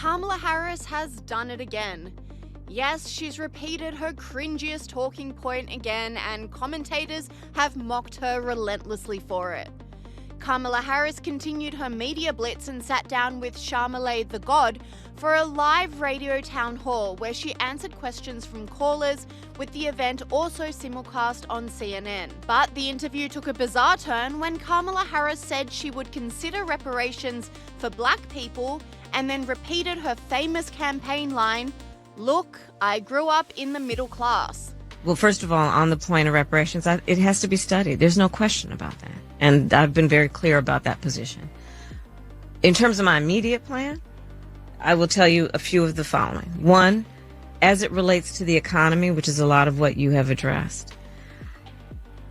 Kamala Harris has done it again. Yes, she's repeated her cringiest talking point again, and commentators have mocked her relentlessly for it. Kamala Harris continued her media blitz and sat down with Charlamagne Tha God for a live radio town hall where she answered questions from callers, with the event also simulcast on CNN. But the interview took a bizarre turn when Kamala Harris said she would consider reparations for black people and then repeated her famous campaign line, "Look, I grew up in the middle class." Well, first of all, on the point of reparations, it has to be studied. There's no question about that. And I've been very clear about that position. In terms of my immediate plan, I will tell you a few of the following. One, as it relates to the economy, which is a lot of what you have addressed.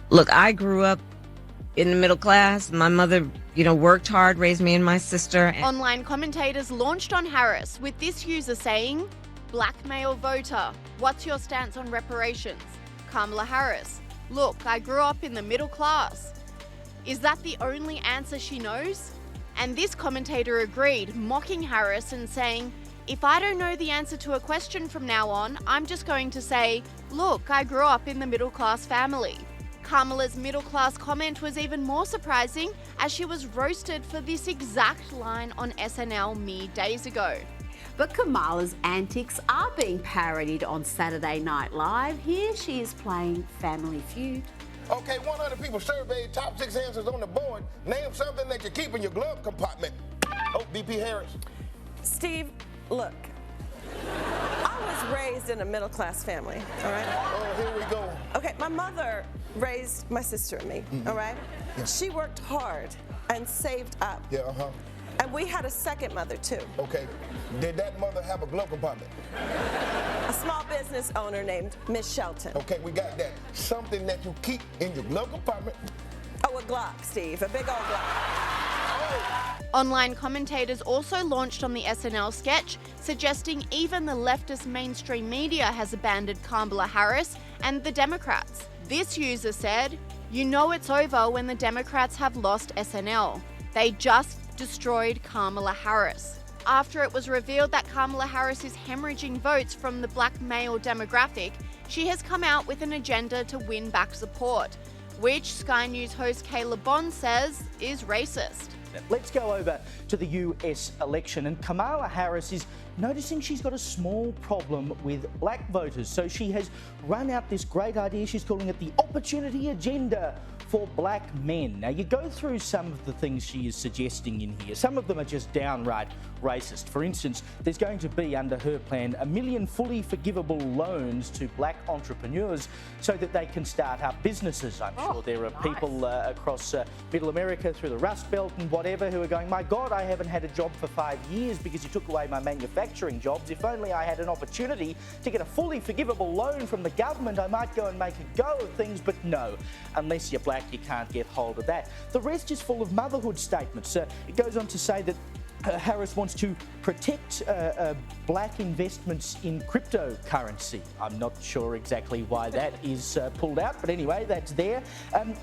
Look, I grew up in the middle class. My mother, worked hard, raised me and my sister. Online commentators launched on Harris, with this user saying, "Black male voter, what's your stance on reparations?" Kamala Harris, "Look, I grew up in the middle class." Is that the only answer she knows? And this commentator agreed, mocking Harris and saying, "If I don't know the answer to a question from now on, I'm just going to say, 'Look, I grew up in the middle class family.'" Kamala's middle class comment was even more surprising, as she was roasted for this exact line on SNL mere days ago. But Kamala's antics are being parodied on Saturday Night Live. Here she is playing Family Feud. Okay, 100 people surveyed, top 6 answers on the board. Name something that you keep in your glove compartment. Oh, VP Harris. Steve, look, I was raised in a middle-class family, all right? Oh, here we go. Okay, my mother raised my sister and me, all right? Yeah. She worked hard and saved up. Yeah, And we had a second mother, too. Okay, did that mother have a glove compartment? A small business owner named Miss Shelton. Okay, we got that. Something that you keep in your glove compartment. Oh, a Glock, Steve, a big old Glock. Online commentators also launched on the SNL sketch, suggesting even the leftist mainstream media has abandoned Kamala Harris and the Democrats. This user said, "You know it's over when the Democrats have lost SNL. They just destroyed Kamala Harris." After it was revealed that Kamala Harris is hemorrhaging votes from the black male demographic, she has come out with an agenda to win back support, which Sky News host Caleb Bond says is racist. Let's go over to the US election, and Kamala Harris is noticing she's got a small problem with black voters. So she has run out this great idea. She's calling it the opportunity agenda for black men. Now, you go through some of the things she is suggesting in here. Some of them are just downright racist. For instance, there's going to be, under her plan, 1 million fully forgivable loans to black entrepreneurs so that they can start up businesses. I'm sure there are people across Middle America, through the Rust Belt and whatever, who are going, "My God, I haven't had a job for 5 years because you took away my manufacturing jobs. If only I had an opportunity to get a fully forgivable loan from the government, I might go and make a go of things." But no, unless you're black, you can't get hold of that. The rest is full of motherhood statements. It goes on to say that Harris wants to protect black investments in cryptocurrency. I'm not sure exactly why that is pulled out, but anyway, that's there.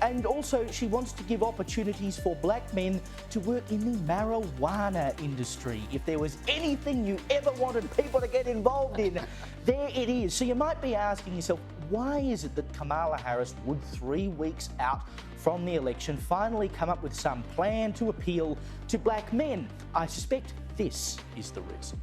And also, she wants to give opportunities for black men to work in the marijuana industry. If there was anything you ever wanted people to get involved in, there it is. So you might be asking yourself, why is it that Kamala Harris would, 3 weeks out from the election, finally come up with some plan to appeal to black men? I suspect this is the reason.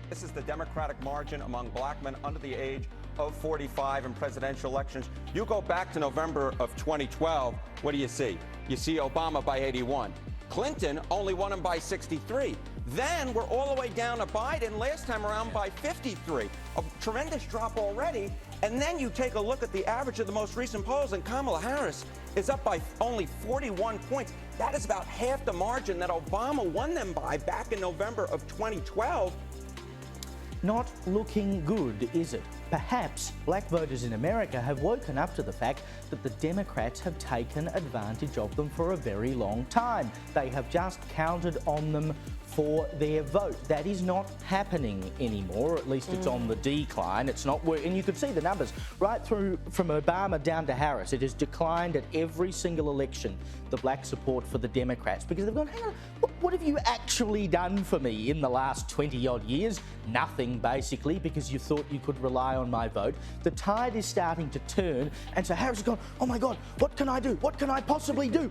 This is the Democratic margin among black men under the age of 45 in presidential elections. You go back to November of 2012, what do you see? You see Obama by 81. Clinton only won him by 63. Then we're all the way down to Biden last time around by 53. A tremendous drop already. And then you take a look at the average of the most recent polls, and Kamala Harris is up by only 41 points. That is about half the margin that Obama won them by back in November of 2012. Not looking good, is it? Perhaps black voters in America have woken up to the fact that the Democrats have taken advantage of them for a very long time. They have just counted on them for their vote. That is not happening anymore, or at least it's on the decline. It's not working. And you can see the numbers right through from Obama down to Harris. It has declined at every single election, the black support for the Democrats, because they've gone, hang on, what have you actually done for me in the last 20-odd years? Nothing, basically, because you thought you could rely on my vote. The tide is starting to turn, and so Harris has gone, oh my God, what can I do? What can I possibly do?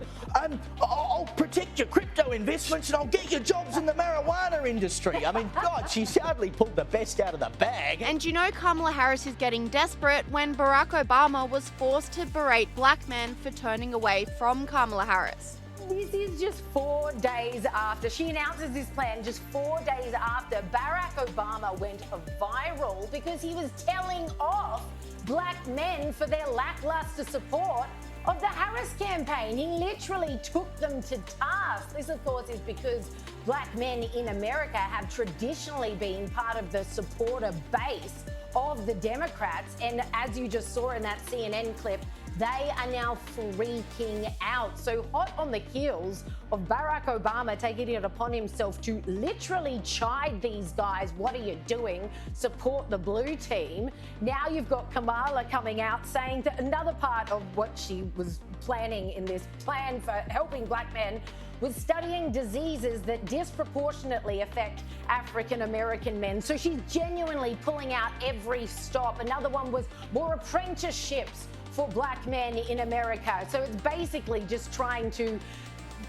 I'll protect your crypto investments and I'll get your jobs in the marijuana industry. I mean, God, she's hardly pulled the best out of the bag. And you know Kamala Harris is getting desperate when Barack Obama was forced to berate black men for turning away from Kamala Harris. This is just 4 days after she announces this plan, just 4 days after Barack Obama went viral because he was telling off black men for their lackluster support of the Harris campaign. He literally took them to task. This, of course, is because black men in America have traditionally been part of the supporter base of the Democrats. And as you just saw in that CNN clip, they are now freaking out. So hot on the heels of Barack Obama taking it upon himself to literally chide these guys, what are you doing? Support the blue team. Now you've got Kamala coming out saying that another part of what she was planning in this plan for helping black men was studying diseases that disproportionately affect African American men. So she's genuinely pulling out every stop. Another one was more apprenticeships for black men in America. So it's basically just trying to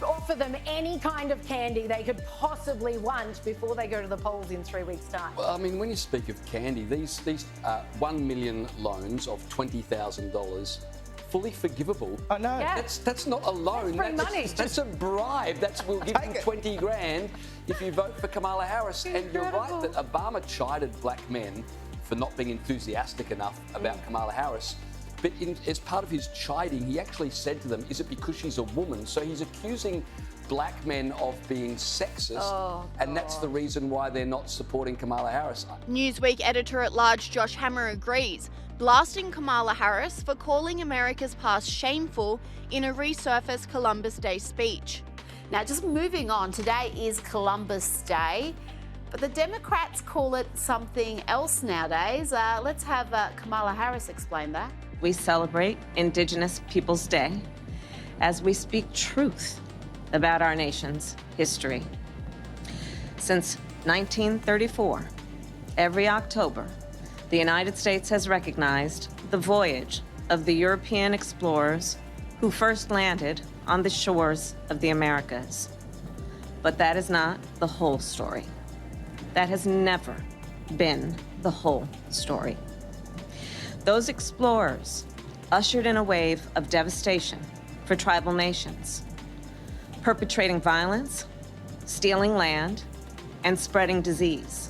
offer them any kind of candy they could possibly want before they go to the polls in 3 weeks' time. Well, I mean, when you speak of candy, these 1 million loans of $20,000, fully forgivable. I know. Yeah. That's not a loan. That's free money. That's a bribe. We'll give you 20 grand if you vote for Kamala Harris. And you're right that Obama chided black men for not being enthusiastic enough about Kamala Harris. But as part of his chiding, he actually said to them, is it because she's a woman? So he's accusing black men of being sexist, and that's the reason why they're not supporting Kamala Harris. Newsweek editor-at-large Josh Hammer agrees, blasting Kamala Harris for calling America's past shameful in a resurfaced Columbus Day speech. Now, just moving on, today is Columbus Day, but the Democrats call it something else nowadays. Let's have Kamala Harris explain that. We celebrate Indigenous Peoples Day as we speak truth about our nation's history. Since 1934, every October, the United States has recognized the voyage of the European explorers who first landed on the shores of the Americas. But that is not the whole story. That has never been the whole story. Those explorers ushered in a wave of devastation for tribal nations, perpetrating violence, stealing land, and spreading disease.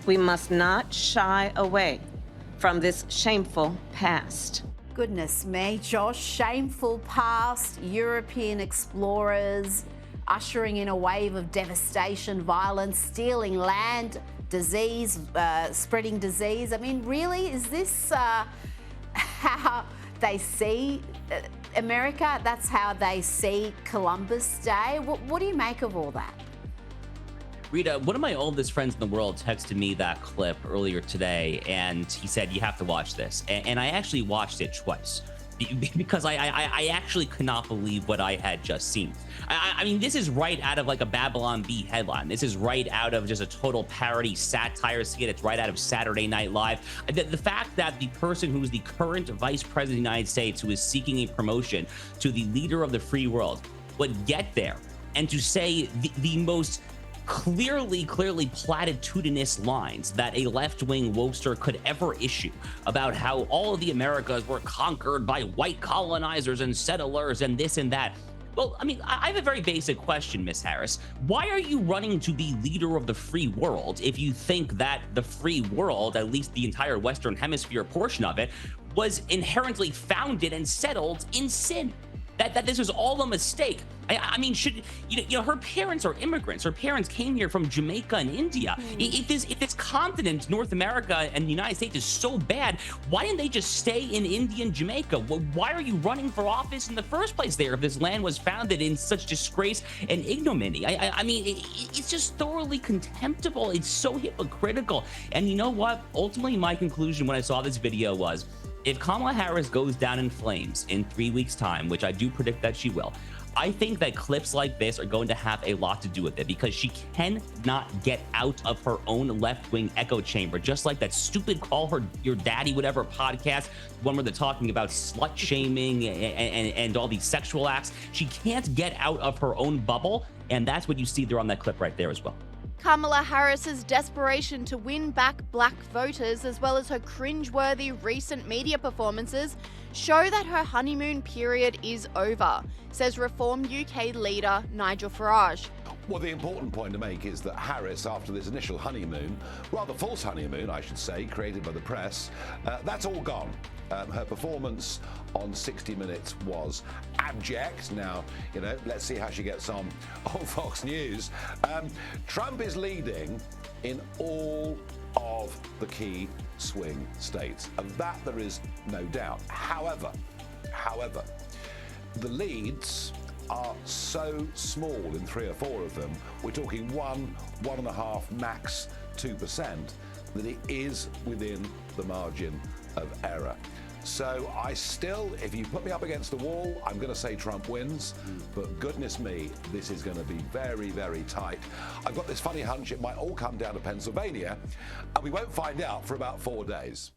We must not shy away from this shameful past. Goodness me, Josh, shameful past, European explorers, ushering in a wave of devastation, violence, stealing land, disease, spreading disease. I mean, really, is this how they see America? That's how they see Columbus Day? What do you make of all that? Rita, one of my oldest friends in the world texted me that clip earlier today, and he said, you have to watch this. And I actually watched it twice because I actually could not believe what I had just seen. I mean, this is right out of like a Babylon Bee headline. This is right out of just a total parody satire skit. It's right out of Saturday Night Live. The fact that the person who is the current vice president of the United States, who is seeking a promotion to the leader of the free world, would get there and to say the most clearly platitudinous lines that a left-wing wokester could ever issue about how all of the Americas were conquered by white colonizers and settlers and this and that. Well, I mean, I have a very basic question, Miss Harris. Why are you running to be leader of the free world if you think that the free world, at least the entire Western Hemisphere portion of it, was inherently founded and settled in sin? that this was all a mistake. I mean, should you know, her parents are immigrants. Her parents came here from Jamaica and India. If this continent, North America and the United States, is so bad, why didn't they just stay in India and Jamaica? Why are you running for office in the first place there if this land was founded in such disgrace and ignominy? I mean, it's just thoroughly contemptible. It's so hypocritical. And you know what? Ultimately, my conclusion when I saw this video was, if Kamala Harris goes down in flames in 3 weeks' time, which I do predict that she will, I think that clips like this are going to have a lot to do with it, because she cannot get out of her own left-wing echo chamber, just like that stupid Call Her Your Daddy Whatever podcast, one where they're talking about slut-shaming and all these sexual acts. She can't get out of her own bubble, and that's what you see there on that clip right there as well. Kamala Harris's desperation to win back black voters, as well as her cringe-worthy recent media performances, show that her honeymoon period is over, says Reform UK leader Nigel Farage. Well, the important point to make is that Harris, after this initial honeymoon, rather false honeymoon, I should say, created by the press, that's all gone. Her performance on 60 Minutes was abject. Now, you know, let's see how she gets on Fox News. Trump is leading in all of the key swing states. Of that, there is no doubt. However, the leads are so small in 3 or 4 of them, we're talking 1.5, max 2%, that it is within the margin of error. So I still, if you put me up against the wall, I'm going to say Trump wins, but goodness me, this is going to be very, very tight. I've got this funny hunch it might all come down to Pennsylvania, and we won't find out for about 4 days.